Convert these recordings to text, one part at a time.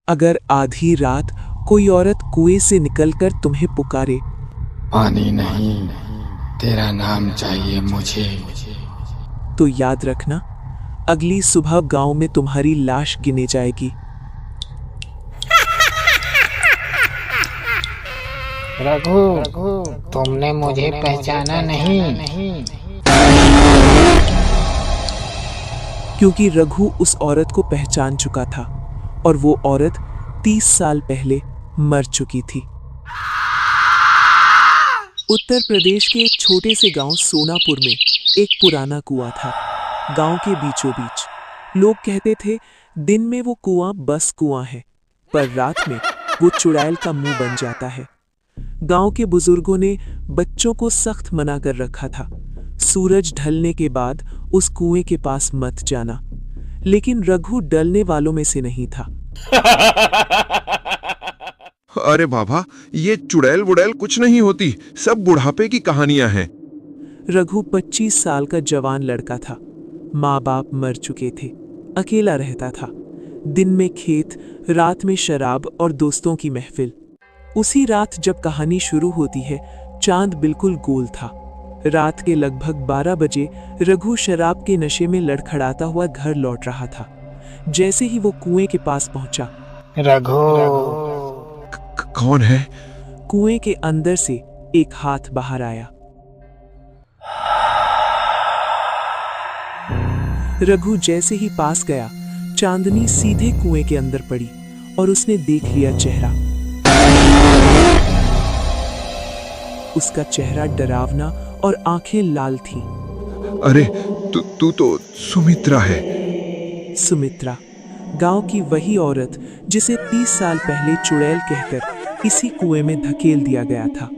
अगर आधी रात कोई औरत कुएं से निकलकर तुम्हें पुकारे, पानी नहीं, तेरा नाम चाहिए मुझे, तो याद रखना अगली सुबह गांव में तुम्हारी लाश गिनी जाएगी। रघु, तुमने मुझे पहचाना नहीं। क्योंकि रघु उस औरत को पहचान चुका था और वो औरत 30 साल पहले मर चुकी थी। उत्तर प्रदेश के एक छोटे से गांव सोनापुर में एक पुराना कुआं था। गांव के बीचों बीच लोग कहते थे, दिन में वो कुआं बस कुआं है, पर रात में वो चुड़ैल का मुंह बन जाता है। गांव के बुजुर्गों ने बच्चों को सख्त मना कर रखा था, सूरज ढलने के बाद उस कुएं के पास मत जाना। लेकिन रघु डरने वालों में से नहीं था। अरे बाबा, ये चुड़ैल वुड़ैल कुछ नहीं होती, सब बुढ़ापे की कहानियां हैं। रघु 25 साल का जवान लड़का था। माँ बाप मर चुके थे, अकेला रहता था। दिन में खेत, रात में शराब और दोस्तों की महफिल। उसी रात जब कहानी शुरू होती है, चांद बिल्कुल गोल था। रात के लगभग 12 बजे रघु शराब के नशे में लड़खड़ाता हुआ घर लौट रहा था। जैसे ही वो कुएं के पास पहुंचा, रघु, कौन है? कुएं के अंदर से एक हाथ बाहर आया। रघु जैसे ही पास गया, चांदनी सीधे कुएं के अंदर पड़ी और उसने देख लिया चेहरा। उसका चेहरा डरावना और आंखें लाल थीं। अरे तू तो सुमित्रा है। सुमित्रा, गांव की वही औरत जिसे 30 साल पहले चुड़ैल कहकर इसी कुएं में धकेल दिया गया था।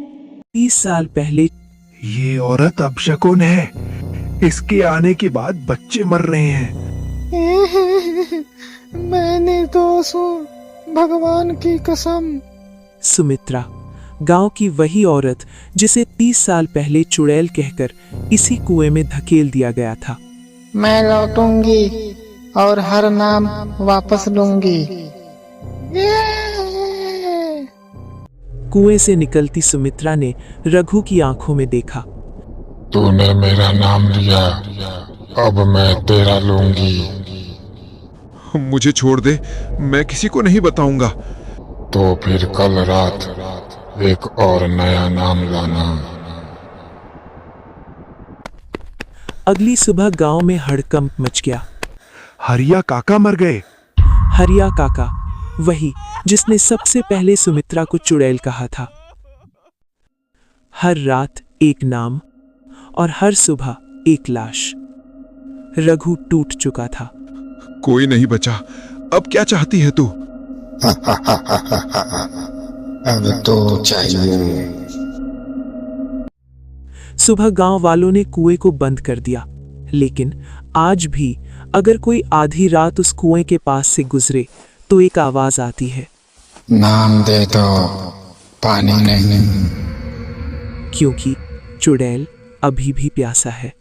30 साल पहले ये औरत अपशकुन है। इसके आने के बाद बच्चे मर रहे हैं। मैं निर्दोष हूँ, भगवान की कसम। सुमित्रा, गांव की वही औरत जिसे 30 साल पहले चुड़ैल कहकर इसी कुएं में धकेल दिया गया था। मैं लौटूंगी और हर नाम वापस लूंगी। कुएं से निकलती सुमित्रा ने रघु की आंखों में देखा। तूने मेरा नाम लिया, अब मैं तेरा लूंगी। मुझे छोड़ दे, मैं किसी को नहीं बताऊंगा। तो फिर कल रात एक और नया नाम लाना। अगली सुबह गांव में हड़कंप मच गया। हरिया काका मर गए। हरिया काका, वही जिसने सबसे पहले सुमित्रा को चुड़ैल कहा था। हर रात एक नाम और हर सुबह एक लाश। रघु टूट चुका था। कोई नहीं बचा। अब क्या चाहती है तू? अब तो चाहिए। सुबह गांव वालों ने कुएं को बंद कर दिया, लेकिन आज भी अगर कोई आधी रात उस कुएं के पास से गुजरे तो एक आवाज आती है, नाम दे दो, पानी नहीं। क्योंकि चुड़ैल अभी भी प्यासा है।